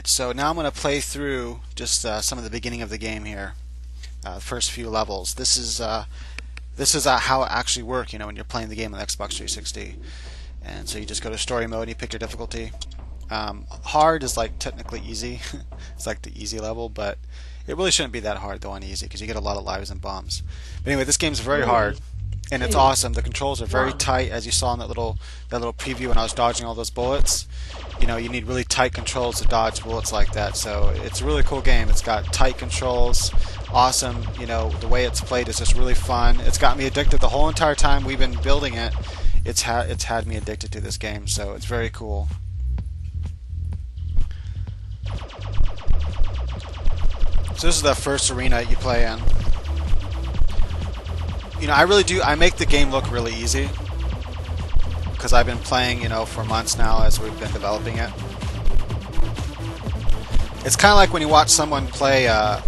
Alright, so now I'm going to play through just some of the beginning of the game here. The first few levels. This is how it actually works, when you're playing the game on the Xbox 360. And so you just go to story mode and you pick your difficulty. Hard is like technically easy. It's like the easy level, but it really shouldn't be that hard though on easy because you get a lot of lives and bombs. But anyway, this game's very hard. And it's awesome. The controls are very tight, as you saw in that little preview when I was dodging all those bullets. You need really tight controls to dodge bullets like that. So it's a really cool game. It's got tight controls, awesome. The way it's played is just really fun. It's got me addicted the whole entire time we've been building it. It's had me addicted to this game. So it's very cool. So this is the first arena you play in. I make the game look really easy because I've been playing, for months now as we've been developing it. It's kind of like when you watch someone play, a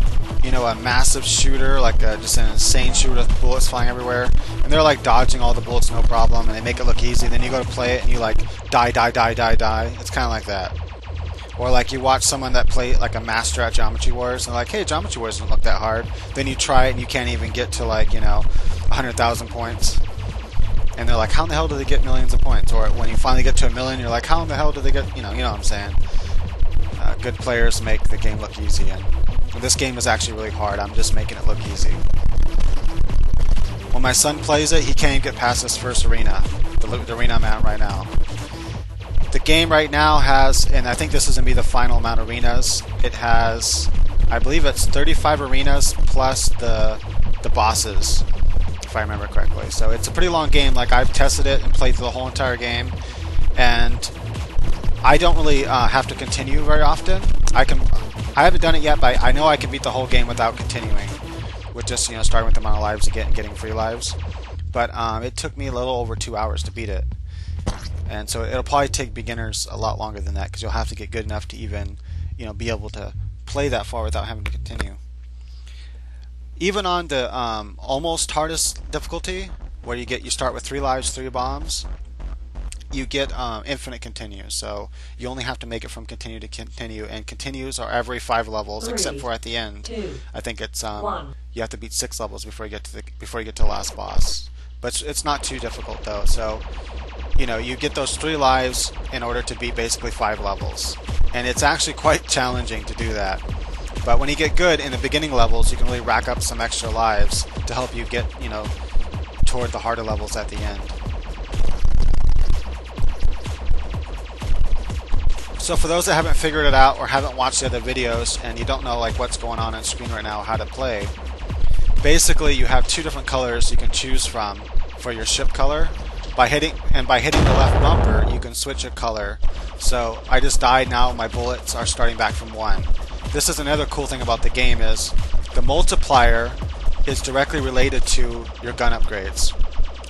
massive shooter, like just an insane shooter with bullets flying everywhere, and they're like dodging all the bullets no problem, and they make it look easy. Then you go to play it and you like die. It's kind of like that. Or like you watch someone that play like a master at Geometry Wars and they're like, hey, Geometry Wars doesn't look that hard. Then you try it and you can't even get to 100,000 points. And they're like, how in the hell do they get millions of points? Or when you finally get to 1,000,000, you're like, how in the hell do they get, you know what I'm saying? Good players make the game look easy. And this game is actually really hard. I'm just making it look easy. When my son plays it, he can't even get past this first arena, the arena I'm at right now. The game right now has, and I think this is going to be the final amount of arenas, it has, I believe it's 35 arenas plus the bosses, if I remember correctly. So it's a pretty long game. Like, I've tested it and played through the whole entire game, and I don't really have to continue very often. I haven't done it yet, but I know I can beat the whole game without continuing, with just starting with the amount of lives you get and getting free lives. But it took me a little over 2 hours to beat it. And so it'll probably take beginners a lot longer than that because you'll have to get good enough to even, be able to play that far without having to continue. Even on the almost hardest difficulty, where you start with 3 lives, 3 bombs, you get infinite continue. So you only have to make it from continue to continue, and continues are every 5 levels, except for at the end. I think it's you have to beat 6 levels before you get to the last boss. But it's not too difficult though. So you get those 3 lives in order to beat basically 5 levels. And it's actually quite challenging to do that. But when you get good in the beginning levels, you can really rack up some extra lives to help you get, toward the harder levels at the end. So for those that haven't figured it out or haven't watched the other videos and you don't know what's going on screen right now, how to play, basically you have 2 different colors you can choose from for your ship color. By hitting the left bumper, you can switch a color. So I just died now, my bullets are starting back from 1. This is another cool thing about the game is the multiplier is directly related to your gun upgrades.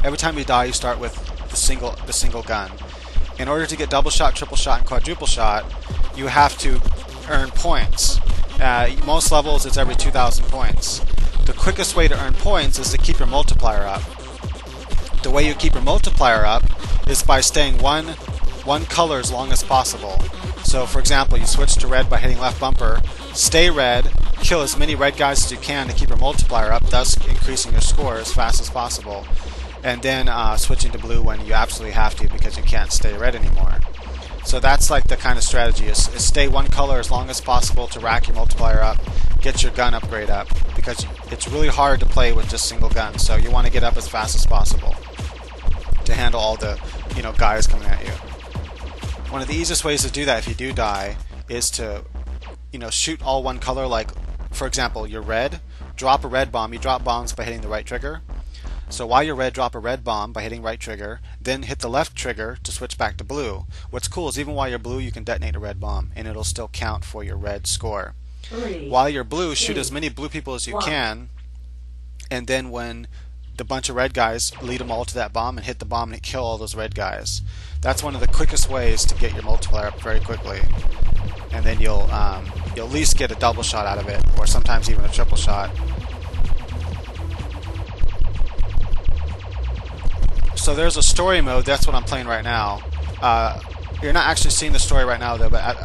Every time you die, you start with the single gun. In order to get double shot, triple shot, and quadruple shot, you have to earn points. Most levels it's every 2,000 points. The quickest way to earn points is to keep your multiplier up. The way you keep your multiplier up is by staying one color as long as possible. So for example, you switch to red by hitting left bumper, stay red, kill as many red guys as you can to keep your multiplier up, thus increasing your score as fast as possible. And then switching to blue when you absolutely have to because you can't stay red anymore. So that's the kind of strategy is stay one color as long as possible to rack your multiplier up, get your gun upgrade up, because it's really hard to play with just single guns. So you want to get up as fast as possible to handle all the guys coming at you. One of the easiest ways to do that if you do die is to shoot all one color. Like for example, you're red, drop a red bomb. You drop bombs by hitting the right trigger. So while you're red, drop a red bomb by hitting right trigger, then hit the left trigger to switch back to blue. What's cool is even while you're blue, you can detonate a red bomb and it'll still count for your red score. While you're blue, shoot as many blue people as you can, and then when the bunch of red guys, lead them all to that bomb and hit the bomb and kill all those red guys. That's one of the quickest ways to get your multiplier up very quickly. And then you'll at least get a double shot out of it, or sometimes even a triple shot. So there's a story mode, that's what I'm playing right now. you're not actually seeing the story right now though, but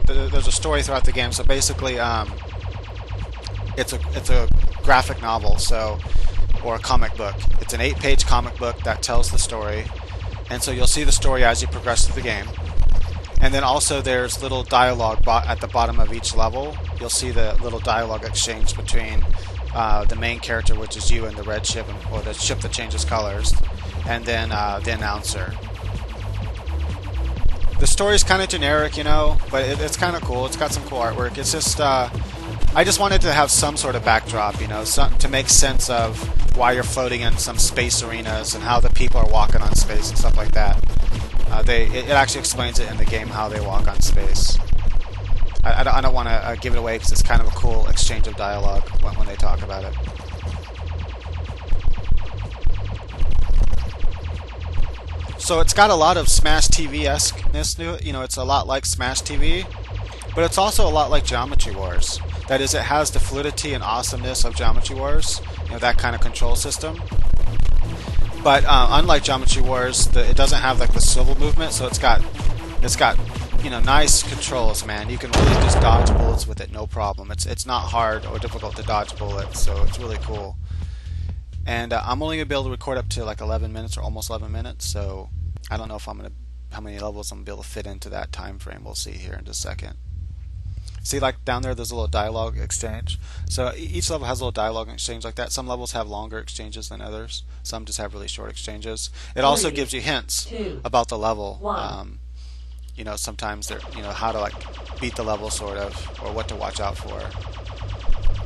there's a story throughout the game. So basically, it's a graphic novel, or a comic book. It's an 8-page comic book that tells the story, and so you'll see the story as you progress through the game. And then also there's little dialogue at the bottom of each level. You'll see the little dialogue exchange between the main character, which is you, and the red ship, or the ship that changes colors, and then the announcer. The story's kind of generic, but it's kind of cool. It's got some cool artwork. It's just, I just wanted to have some sort of backdrop, something to make sense of why you're floating in some space arenas and how the people are walking on space and stuff like that. It actually explains it in the game how they walk on space. I don't want to give it away because it's kind of a cool exchange of dialogue when they talk about it. So it's got a lot of Smash TV-esqueness to it. It's a lot like Smash TV, but it's also a lot like Geometry Wars. That is, it has the fluidity and awesomeness of Geometry Wars, that kind of control system. But unlike Geometry Wars, it doesn't have like the swivel movement, so it's got nice controls, man. You can really just dodge bullets with it, no problem. It's not hard or difficult to dodge bullets, so it's really cool. And I'm only gonna be able to record up to like 11 minutes or almost 11 minutes, so I don't know if how many levels I'm gonna be able to fit into that time frame. We'll see here in just a second. See, like down there's a little dialogue exchange. So each level has a little dialogue exchange like that. Some levels have longer exchanges than others. Some just have really short exchanges. It also gives you hints about the level. Sometimes they're, how to like beat the level sort of, or what to watch out for.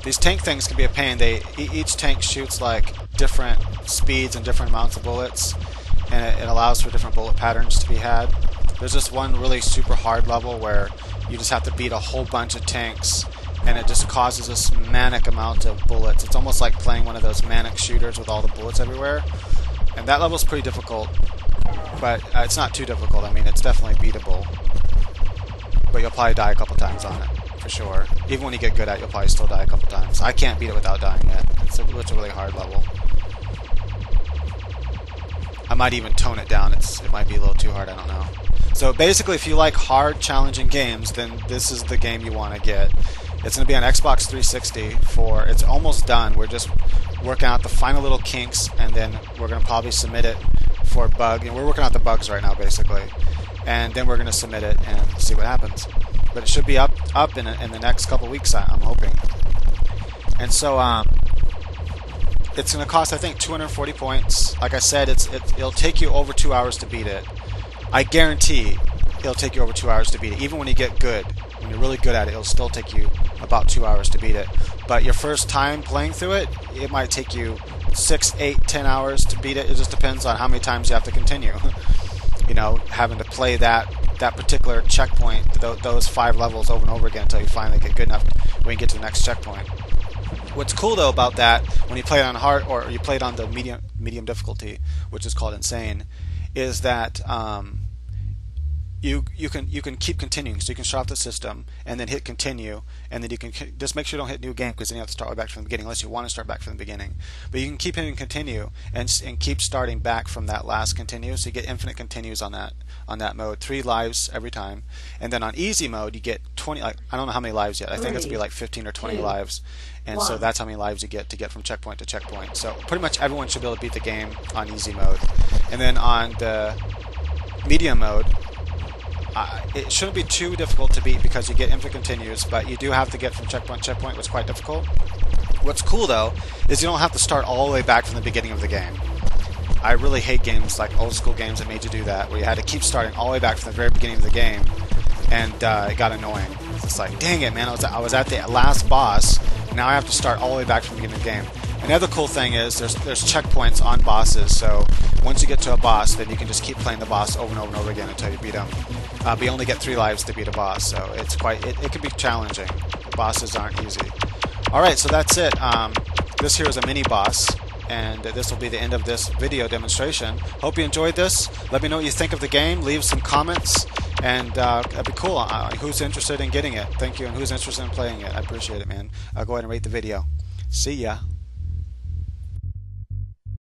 These tank things can be a pain. Each tank shoots like different speeds and different amounts of bullets, and it allows for different bullet patterns to be had. There's this one really super hard level where you just have to beat a whole bunch of tanks, and it just causes this manic amount of bullets. It's almost like playing one of those manic shooters with all the bullets everywhere. And that level's pretty difficult, but it's not too difficult. I mean, it's definitely beatable. But you'll probably die a couple times on it, for sure. Even when you get good at it, you'll probably still die a couple times. I can't beat it without dying yet. It's a really hard level. I might even tone it down. It might be a little too hard, I don't know. So basically, if you like hard, challenging games, then this is the game you want to get. It's going to be on Xbox 360 it's almost done. We're just working out the final little kinks, and then we're going to probably submit it for bug. And we're working out the bugs right now, basically. And then we're going to submit it and see what happens. But it should be up in the next couple weeks, I'm hoping. And so it's going to cost, I think, 240 points. Like I said, it'll take you over 2 hours to beat it. I guarantee it'll take you over 2 hours to beat it. Even when you get good, when you're really good at it, it'll still take you about 2 hours to beat it. But your first time playing through it, it might take you 6, 8, 10 hours to beat it. It just depends on how many times you have to continue. Having to play that particular checkpoint, those 5 levels over and over again until you finally get good enough when you get to the next checkpoint. What's cool though about that, when you play it on hard, or you play it on the medium difficulty, which is called insane, is that you can keep continuing. So you can shut off the system and then hit continue, and then you can just make sure you don't hit new game, because then you have to start back from the beginning unless you want to start back from the beginning. But you can keep hitting continue and keep starting back from that last continue. So you get infinite continues on that mode, 3 lives every time. And then on easy mode you get 20. I don't know how many lives yet. I think it's gonna be like 15 or 20 lives. And so that's how many lives you get from checkpoint to checkpoint. So pretty much everyone should be able to beat the game on easy mode. And then on the medium mode, it shouldn't be too difficult to beat because you get infinite continues, but you do have to get from checkpoint to checkpoint, which is quite difficult. What's cool though is you don't have to start all the way back from the beginning of the game. I really hate games like old school games that made you do that, where you had to keep starting all the way back from the very beginning of the game, and it got annoying. It's like, dang it, man! I was at the last boss. Now I have to start all the way back from the beginning of the game. Another cool thing is there's checkpoints on bosses, so once you get to a boss, then you can just keep playing the boss over and over and over again until you beat him. But you only get 3 lives to beat a boss, so it can be challenging. Bosses aren't easy. Alright, so that's it. This here is a mini boss, and this will be the end of this video demonstration. Hope you enjoyed this. Let me know what you think of the game. Leave some comments, and that'd be cool. Who's interested in getting it? Thank you, and who's interested in playing it? I appreciate it, man. Go ahead and rate the video. See ya.